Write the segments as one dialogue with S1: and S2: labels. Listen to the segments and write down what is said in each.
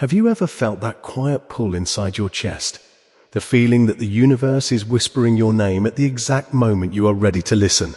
S1: Have you ever felt that quiet pull inside your chest? The feeling that the universe is whispering your name at the exact moment you are ready to listen.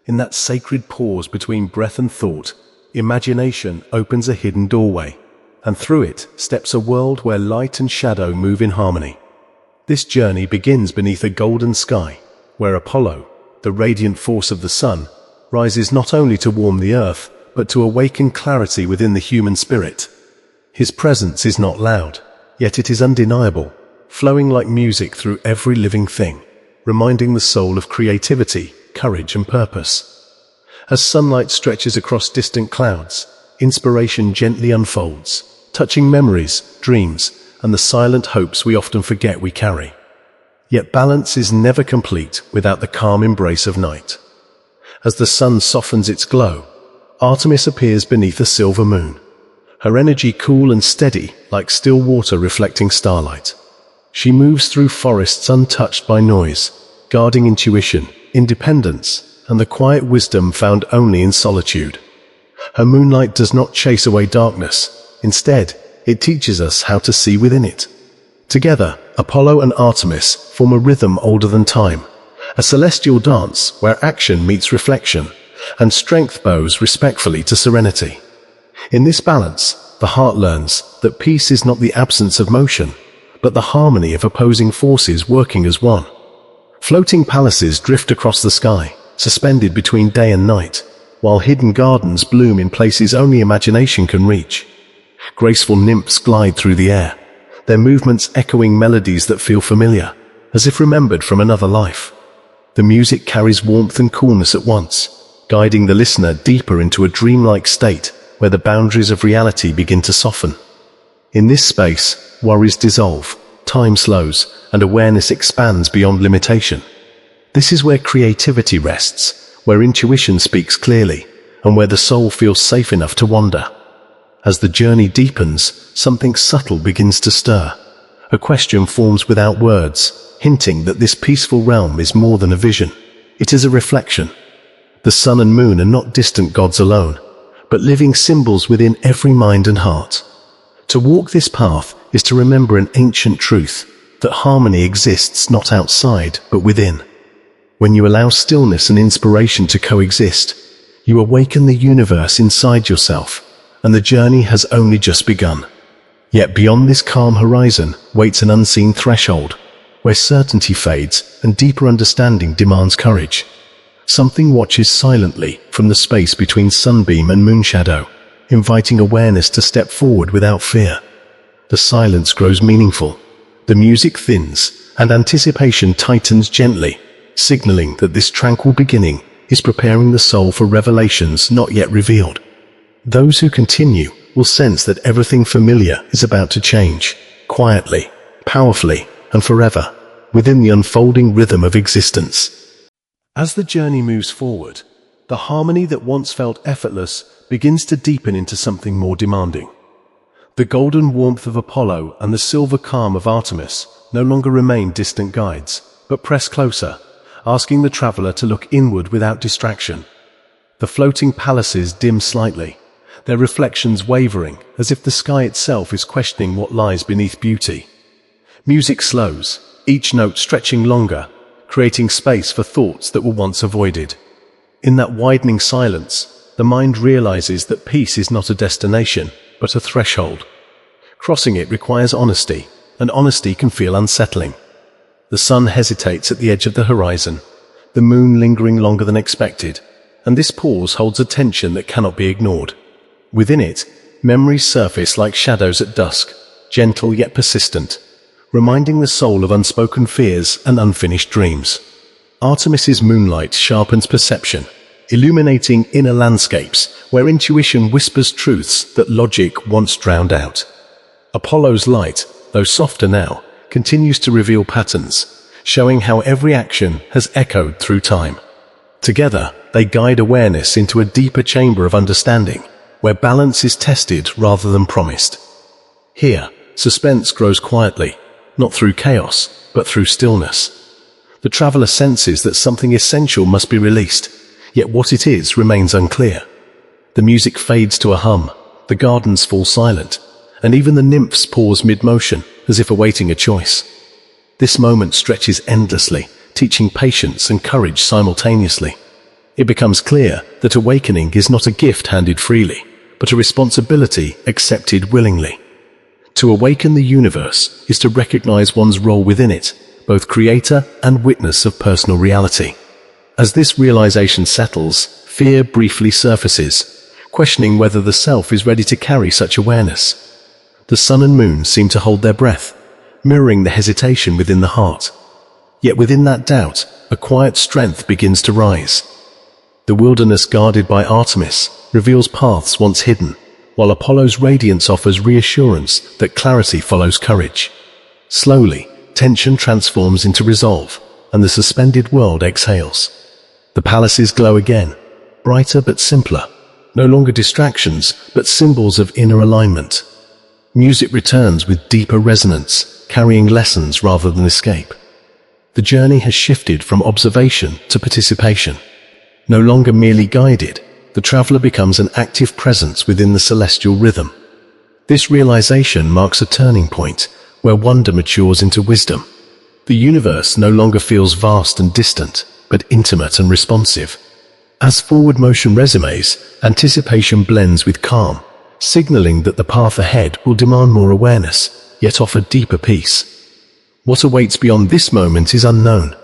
S1: In that sacred pause between breath and thought, imagination opens a hidden doorway, and through it steps a world where light and shadow move in harmony. This journey begins beneath a golden sky, where Apollo, the radiant force of the sun, rises not only to warm the earth, but to awaken clarity within the human spirit. His presence is not loud, yet it is undeniable, flowing like music through every living thing, reminding the soul of creativity, courage, and purpose. As sunlight stretches across distant clouds, inspiration gently unfolds, touching memories, dreams, and the silent hopes we often forget we carry. Yet balance is never complete without the calm embrace of night. As the sun softens its glow, Artemis appears beneath a silver moon, her energy cool and steady like still water reflecting starlight. She moves through forests untouched by noise, guarding intuition, independence, and the quiet wisdom found only in solitude. Her moonlight does not chase away darkness. Instead, it teaches us how to see within it. Together, Apollo and Artemis form a rhythm older than time, a celestial dance where action meets reflection, and strength bows respectfully to serenity. In this balance, the heart learns that peace is not the absence of motion, but the harmony of opposing forces working as one. Floating palaces drift across the sky, suspended between day and night, while hidden gardens bloom in places only imagination can reach. Graceful nymphs glide through the air, their movements echoing melodies that feel familiar, as if remembered from another life. The music carries warmth and coolness at once, guiding the listener deeper into a dreamlike state where the boundaries of reality begin to soften. In this space, worries dissolve, time slows, and awareness expands beyond limitation. This is where creativity rests, where intuition speaks clearly, and where the soul feels safe enough to wander. As the journey deepens, something subtle begins to stir. A question forms without words, hinting that this peaceful realm is more than a vision. It is a reflection. The sun and moon are not distant gods alone, but living symbols within every mind and heart. To walk this path is to remember an ancient truth, that harmony exists not outside, but within. When you allow stillness and inspiration to coexist, you awaken the universe inside yourself, and the journey has only just begun. Yet beyond this calm horizon waits an unseen threshold, where certainty fades and deeper understanding demands courage. Something watches silently from the space between sunbeam and moonshadow, inviting awareness to step forward without fear. The silence grows meaningful, the music thins, and anticipation tightens gently, signaling that this tranquil beginning is preparing the soul for revelations not yet revealed. Those who continue will sense that everything familiar is about to change, quietly, powerfully, and forever, within the unfolding rhythm of existence. As the journey moves forward, the harmony that once felt effortless begins to deepen into something more demanding. The golden warmth of Apollo and the silver calm of Artemis no longer remain distant guides, but press closer, asking the traveler to look inward without distraction. The floating palaces dim slightly, their reflections wavering as if the sky itself is questioning what lies beneath beauty. Music slows, each note stretching longer, creating space for thoughts that were once avoided. In that widening silence, the mind realizes that peace is not a destination, but a threshold. Crossing it requires honesty, and honesty can feel unsettling. The sun hesitates at the edge of the horizon, the moon lingering longer than expected, and this pause holds a tension that cannot be ignored. Within it, memories surface like shadows at dusk, gentle yet persistent, reminding the soul of unspoken fears and unfinished dreams. Artemis's moonlight sharpens perception, illuminating inner landscapes where intuition whispers truths that logic once drowned out. Apollo's light, though softer now, continues to reveal patterns, showing how every action has echoed through time. Together, they guide awareness into a deeper chamber of understanding, where balance is tested rather than promised. Here, suspense grows quietly, not through chaos, but through stillness. The traveler senses that something essential must be released, yet what it is remains unclear. The music fades to a hum, the gardens fall silent, and even the nymphs pause mid-motion, as if awaiting a choice. This moment stretches endlessly, teaching patience and courage simultaneously. It becomes clear that awakening is not a gift handed freely, but a responsibility accepted willingly. To awaken the universe is to recognize one's role within it, both creator and witness of personal reality. As this realization settles, fear briefly surfaces, questioning whether the self is ready to carry such awareness. The sun and moon seem to hold their breath, mirroring the hesitation within the heart. Yet within that doubt, a quiet strength begins to rise. The wilderness guarded by Artemis reveals paths once hidden, while Apollo's radiance offers reassurance that clarity follows courage. Slowly, tension transforms into resolve, and the suspended world exhales. The palaces glow again, brighter but simpler, no longer distractions, but symbols of inner alignment. Music returns with deeper resonance, carrying lessons rather than escape. The journey has shifted from observation to participation. No longer merely guided, the traveler becomes an active presence within the celestial rhythm. This realization marks a turning point where wonder matures into wisdom. The universe no longer feels vast and distant, but intimate and responsive. As forward motion resumes, anticipation blends with calm, signaling that the path ahead will demand more awareness, yet offer deeper peace. What awaits beyond this moment is unknown,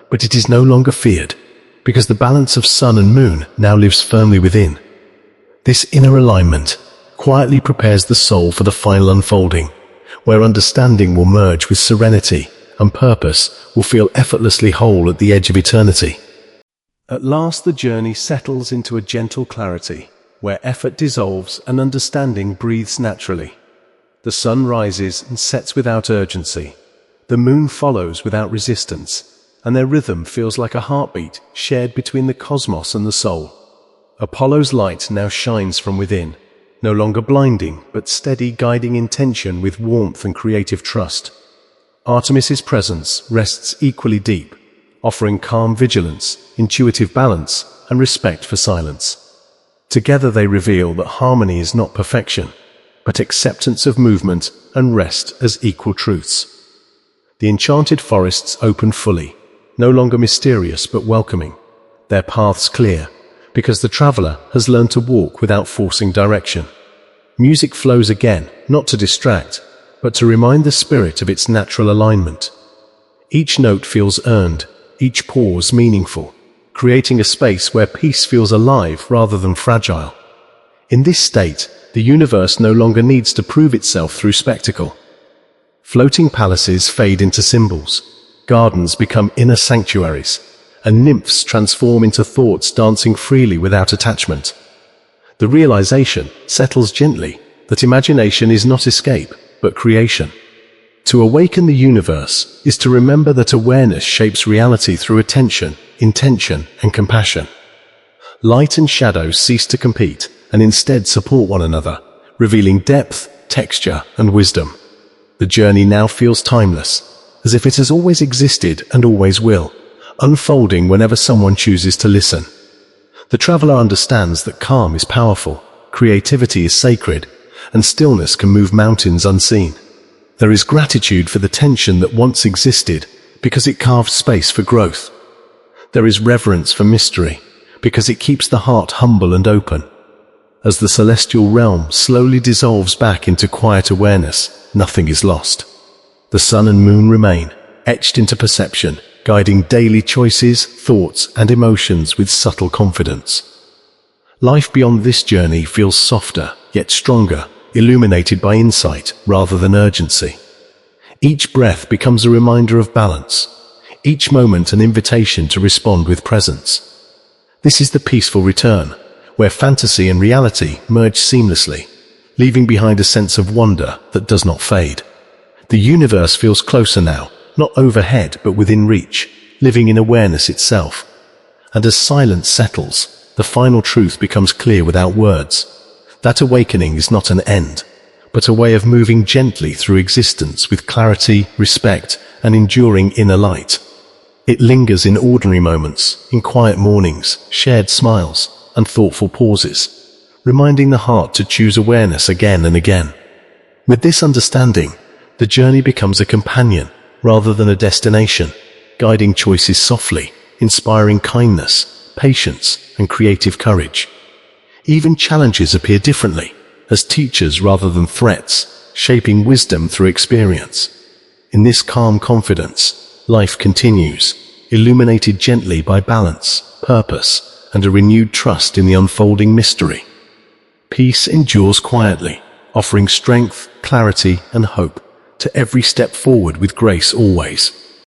S1: but it is no longer feared, because the balance of sun and moon now lives firmly within. This inner alignment quietly prepares the soul for the final unfolding, where understanding will merge with serenity and purpose will feel effortlessly whole at the edge of eternity. At last the journey settles into a gentle clarity, where effort dissolves and understanding breathes naturally. The sun rises and sets without urgency. The moon follows without resistance, and their rhythm feels like a heartbeat shared between the cosmos and the soul. Apollo's light now shines from within, no longer blinding, but steady, guiding intention with warmth and creative trust. Artemis's presence rests equally deep, offering calm vigilance, intuitive balance, and respect for silence. Together they reveal that harmony is not perfection, but acceptance of movement and rest as equal truths. The enchanted forests open fully, no longer mysterious but welcoming, their paths clear, because the traveler has learned to walk without forcing direction. Music flows again, not to distract, but to remind the spirit of its natural alignment. Each note feels earned, each pause meaningful, creating a space where peace feels alive rather than fragile. In this state, the universe no longer needs to prove itself through spectacle. Floating palaces fade into symbols, gardens become inner sanctuaries, and nymphs transform into thoughts dancing freely without attachment. The realization settles gently that imagination is not escape, but creation. To awaken the universe is to remember that awareness shapes reality through attention, intention, and compassion. Light and shadow cease to compete and instead support one another, revealing depth, texture, and wisdom. The journey now feels timeless, as if it has always existed and always will, unfolding whenever someone chooses to listen. The traveler understands that calm is powerful, creativity is sacred, and stillness can move mountains unseen. There is gratitude for the tension that once existed, because it carved space for growth. There is reverence for mystery, because it keeps the heart humble and open. As the celestial realm slowly dissolves back into quiet awareness, nothing is lost. The sun and moon remain, etched into perception, guiding daily choices, thoughts, and emotions with subtle confidence. Life beyond this journey feels softer, yet stronger, illuminated by insight rather than urgency. Each breath becomes a reminder of balance, each moment an invitation to respond with presence. This is the peaceful return, where fantasy and reality merge seamlessly, leaving behind a sense of wonder that does not fade. The universe feels closer now, not overhead but within reach, living in awareness itself. And as silence settles, the final truth becomes clear without words. That awakening is not an end, but a way of moving gently through existence with clarity, respect, and enduring inner light. It lingers in ordinary moments, in quiet mornings, shared smiles, and thoughtful pauses, reminding the heart to choose awareness again and again. With this understanding, the journey becomes a companion rather than a destination, guiding choices softly, inspiring kindness, patience, and creative courage. Even challenges appear differently, as teachers rather than threats, shaping wisdom through experience. In this calm confidence, life continues, illuminated gently by balance, purpose, and a renewed trust in the unfolding mystery. Peace endures quietly, offering strength, clarity, and hope to every step forward with grace always.